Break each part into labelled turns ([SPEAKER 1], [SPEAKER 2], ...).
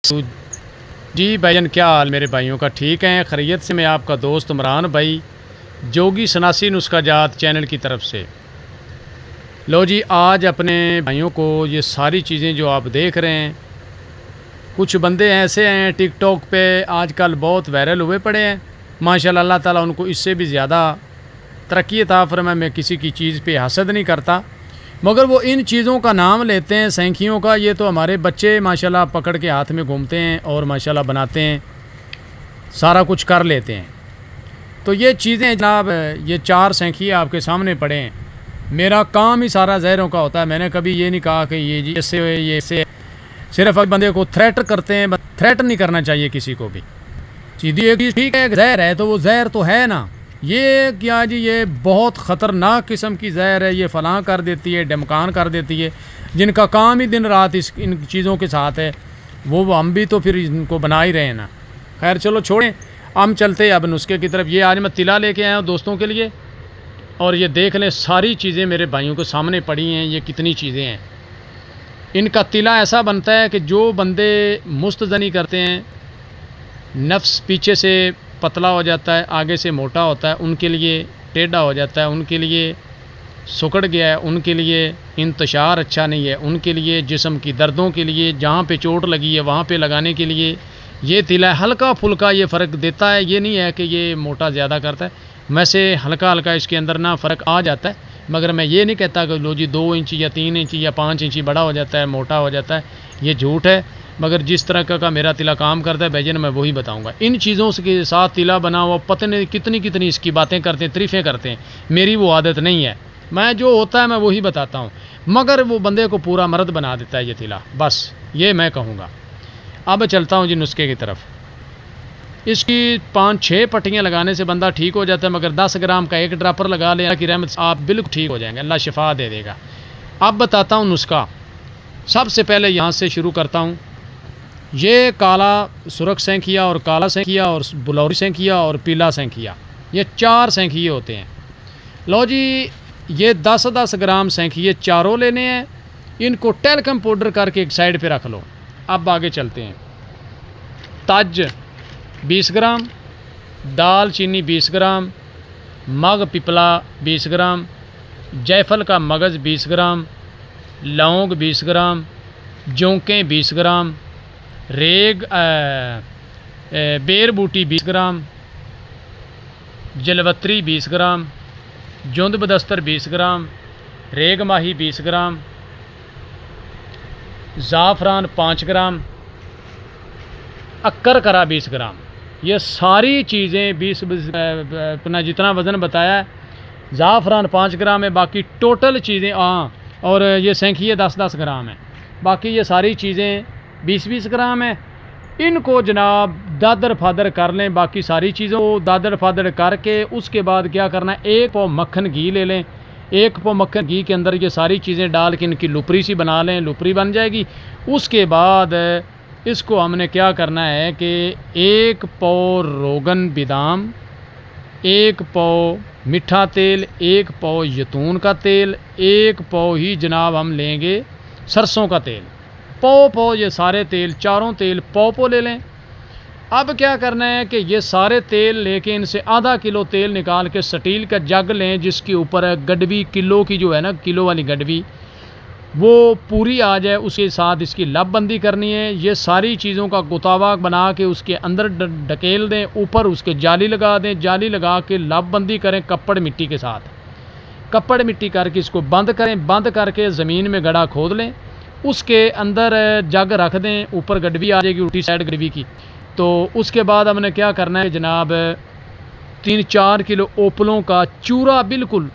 [SPEAKER 1] जी भाईजान, क्या हाल मेरे भाइयों का? ठीक हैं, खैरियत से। मैं आपका दोस्त इमरान भाई, जोगी सनासी नुस्खा जात चैनल की तरफ से। लो जी, आज अपने भाइयों को ये सारी चीज़ें जो आप देख रहे हैं, कुछ बंदे ऐसे हैं टिकटॉक पे आजकल बहुत वायरल हुए पड़े हैं माशाल्लाह। अल्लाह ताला उनको इससे भी ज़्यादा तरक्की अता फरमाए। मैं किसी की चीज़ पे हसद नहीं करता, मगर वो इन चीज़ों का नाम लेते हैं, सैंखियों का। ये तो हमारे बच्चे माशाल्लाह पकड़ के हाथ में घूमते हैं और माशाल्लाह बनाते हैं, सारा कुछ कर लेते हैं। तो ये चीज़ें जनाब, ये 4 सैंखिए आपके सामने पड़े हैं। मेरा काम ही सारा जहरों का होता है। मैंने कभी ये नहीं कहा कि ये जी इससे ये इससे, सिर्फ अब बंदे को थ्रेट करते हैं। थ्रेट नहीं करना चाहिए किसी को भी। सीधी एक चीज़, ठीक है, जहर है तो वो जहर तो है ना। ये क्या जी, ये बहुत ख़तरनाक किस्म की जहर है। ये फलां कर देती है, डमकान कर देती है। जिनका काम ही दिन रात इन चीज़ों के साथ है, वो हम भी तो फिर इनको बना ही रहे हैं ना। खैर चलो छोड़ें, हम चलते अब नुस्खे की तरफ। ये आज मैं तिला लेके आया हूँ दोस्तों के लिए, और ये देख लें सारी चीज़ें मेरे भाइयों के सामने पड़ी हैं। ये कितनी चीज़ें हैं। इनका तिला ऐसा बनता है कि जो बंदे मुस्तजनी करते हैं, नफ्स पीछे से पतला हो जाता है, आगे से मोटा होता है, उनके लिए टेढ़ा हो जाता है, उनके लिए सुकड़ गया है, उनके लिए इंतशार अच्छा नहीं है, उनके लिए जिस्म की दर्दों के लिए, जहाँ पे चोट लगी है वहाँ पे लगाने के लिए ये तिला हल्का फुल्का ये फ़र्क देता है। ये नहीं है कि ये मोटा ज़्यादा करता है, वैसे हल्का हल्का इसके अंदर ना फ़र्क आ जाता है। मगर मैं ये नहीं कहता कि लो जी 2 इंच या 3 इंच या 5 इंच बड़ा हो जाता है, मोटा हो जाता है। ये झूठ है। मगर जिस तरह का मेरा तिला काम करता है भाईजान, मैं वही बताऊंगा। इन चीज़ों के साथ तिला बना हुआ, पता नहीं कितनी कितनी इसकी बातें करते हैं, तारीफ़ें करते हैं। मेरी वो आदत नहीं है। मैं जो होता है मैं वही बताता हूँ, मगर वो बंदे को पूरा मर्द बना देता है ये तिला, बस ये मैं कहूँगा। अब चलता हूँ जी नुस्खे की तरफ। इसकी 5-6 पट्टियाँ लगाने से बंदा ठीक हो जाता है, मगर 10 ग्राम का एक ड्रापर लगा लें, अल्लाह की रहमत से आप बिल्कुल ठीक हो जाएंगे, अल्लाह शिफा दे देगा। अब बताता हूँ नुस्खा। सबसे पहले यहाँ से शुरू करता हूँ। ये काला सुरख सैंखिया और काला सैंखिया और बुलौरी सैंखिया और पीला सैंखिया, ये 4 सैंखिए होते हैं। लो जी, ये 10-10 ग्राम सैंखिए चारों लेने हैं। इनको टेल्कम पाउडर करके एक साइड पे रख लो। अब आगे चलते हैं। तज 20 ग्राम, दाल चीनी 20 ग्राम, मग पिपला 20 ग्राम, जायफल का मगज़ 20 ग्राम, लौंग 20 ग्राम, जौंकें 20 ग्राम, रेग बेर बूटी 20 ग्राम, जलवत्री 20 ग्राम, जुंद बदस्तर 20 ग्राम, रेग माही 20 ग्राम, ज़ाफ़रान 5 ग्राम, अक्कर करा 20 ग्राम। ये सारी चीज़ें 20 अपना जितना वज़न बताया है, ज़ाफ़रान 5 ग्राम है, बाकी टोटल चीज़ें और ये सैंखिए 10-10 ग्राम है, बाकी ये सारी चीज़ें 20-20 ग्राम है। इनको जनाब दादर फादर कर लें। बाकी सारी चीज़ों को दादर फादर करके उसके बाद क्या करना है, 1 पाव मक्खन घी ले लें। 1 पाव मक्खन घी के अंदर ये सारी चीज़ें डाल के इनकी लुपरी सी बना लें, लुपरी बन जाएगी। उसके बाद इसको हमने क्या करना है कि 1 पाव रोगन बादाम, 1 पाव मीठा तेल, 1 पाव जैतून का तेल, 1 पाव ही जनाब हम लेंगे सरसों का तेल। पाव ये सारे तेल, चारों तेल पाव ले लें। अब क्या करना है कि ये सारे तेल लेके इनसे आधा किलो तेल निकाल के स्टील का जग लें, जिसके ऊपर गडवी किलो की जो है ना, किलो वाली गडवी वो पूरी आ जाए। उसके साथ इसकी लब बंदी करनी है। ये सारी चीज़ों का गुतावा बना के उसके अंदर ढकेल दें, ऊपर उसके जाली लगा दें। जाली लगा के लब बंदी करें कप्पड़ मिट्टी के साथ। कप्पड़ मिट्टी करके इसको बंद करें। बंद करके ज़मीन में गड्ढा खोद लें, उसके अंदर जग रख दें, ऊपर गडवी आ जाएगी उल्टी साइड गडवी की। तो उसके बाद हमने क्या करना है जनाब, 3-4 किलो ओपलों का चूरा, बिल्कुल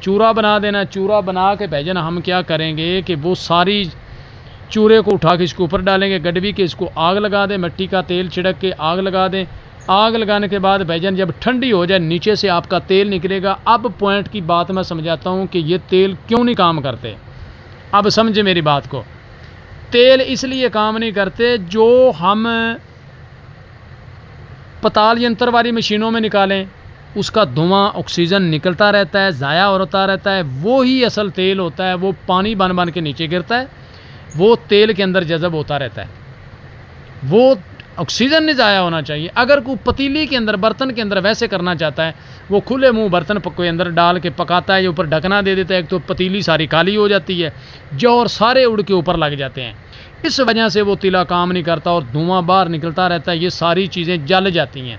[SPEAKER 1] चूरा बना देना। चूरा बना के भाईजान हम क्या करेंगे कि वो सारी चूरे को उठा के इसके ऊपर डालेंगे गडवी के। इसको आग लगा दें, मिट्टी का तेल छिड़क के आग लगा दें। आग लगाने के बाद भाईजान जब ठंडी हो जाए, नीचे से आपका तेल निकलेगा। अब पॉइंट की बात मैं समझाता हूँ कि ये तेल क्यों नहीं काम करते। अब समझे मेरी बात को। तेल इसलिए काम नहीं करते, जो हम पताल यंत्र वाली मशीनों में निकालें, उसका धुआं ऑक्सीजन निकलता रहता है, ज़ाया होता रहता है। वो ही असल तेल होता है। वो पानी बन बन के नीचे गिरता है, वो तेल के अंदर जज़ब होता रहता है। वो ऑक्सीजन नहीं ज़ाया होना चाहिए। अगर कोई पतीली के अंदर, बर्तन के अंदर वैसे करना चाहता है, वो खुले मुंह बर्तन कोई अंदर डाल के पकाता है, या ऊपर ढकना दे देता है, एक तो पतीली सारी काली हो जाती है, जौर सारे उड़ के ऊपर लग जाते हैं। इस वजह से वो तीला काम नहीं करता और धुआं बाहर निकलता रहता है। ये सारी चीज़ें जल जाती हैं,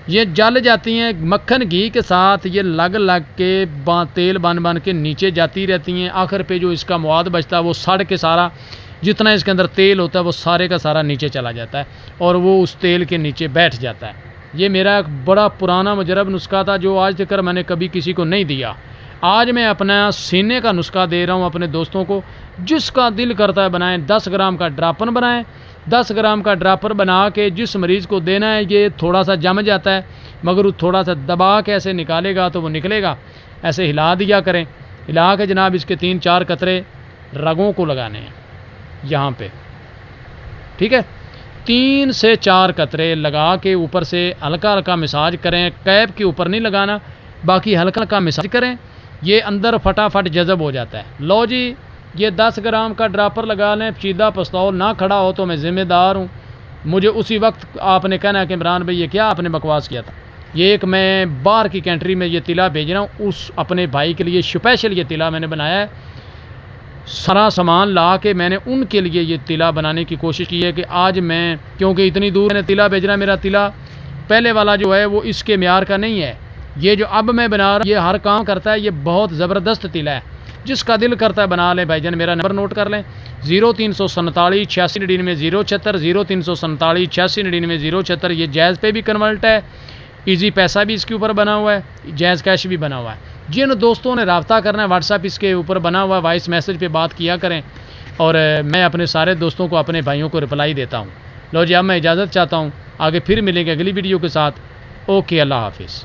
[SPEAKER 1] ये जल जाती हैं। मक्खन घी के साथ ये लग लग के तेल बन के नीचे जाती रहती हैं। आखिर पे जो इसका मवाद बचता है वो सड़ के सारा, जितना इसके अंदर तेल होता है वो सारे का सारा नीचे चला जाता है और वो उस तेल के नीचे बैठ जाता है। ये मेरा एक बड़ा पुराना मुजरब नुस्खा था जो आज तक मैंने कभी किसी को नहीं दिया। आज मैं अपना सीने का नुस्खा दे रहा हूँ अपने दोस्तों को। जिसका दिल करता है बनाएं, 10 ग्राम का ड्रापन बनाएं। 10 ग्राम का ड्रापर बना के जिस मरीज़ को देना है, ये थोड़ा सा जम जाता है, मगर वो थोड़ा सा दबा के ऐसे निकालेगा तो वो निकलेगा। ऐसे हिला दिया करें, हिला के जनाब इसके 3-4 कतरे रगों को लगाने हैं यहाँ पे, ठीक है। 3 से 4 कतरे लगा के ऊपर से हल्का हल्का मसाज करें। कैप के ऊपर नहीं लगाना, बाकी हल्का हल्का मसाज करें, ये अंदर फटाफट जज़ब हो जाता है। लो जी, ये 10 ग्राम का ड्रापर लगा लें। चीदा पिस्तौल ना खड़ा हो तो मैं ज़िम्मेदार हूँ। मुझे उसी वक्त आपने कहना है कि इमरान भाई ये क्या आपने बकवास किया था। ये एक मैं बाहर की कंट्री में ये तिला भेज रहा हूँ, उस अपने भाई के लिए स्पेशल ये तिला मैंने बनाया है। सारा सामान ला के मैंने उनके लिए ये तिला बनाने की कोशिश की है कि आज मैं, क्योंकि इतनी दूर मैंने तिला भेजना, मेरा तिला पहले वाला जो है वो इसके म्यार का नहीं है। ये जो अब मैं बना रहा हूँ ये हर काम करता है, ये बहुत ज़बरदस्त तिला है। जिसका दिल करता है बना लें भाईजान। मेरा नंबर नोट कर लें, 0347 8699 076, 0347 8699 076। ये जैज़ पे भी कन्वर्ट है, इजी पैसा भी इसके ऊपर बना हुआ है, जैज़ कैश भी बना हुआ है। जिन दोस्तों ने रब्ता करना है व्हाट्सएप इसके ऊपर बना हुआ है, वॉइस मैसेज पे बात किया करें और मैं अपने सारे दोस्तों को, अपने भाइयों को रिप्लाई देता हूँ। लो जी, अब मैं इजाज़त चाहता हूँ, आगे फिर मिलेंगे अगली वीडियो के साथ। ओके, अल्लाह हाफिज़।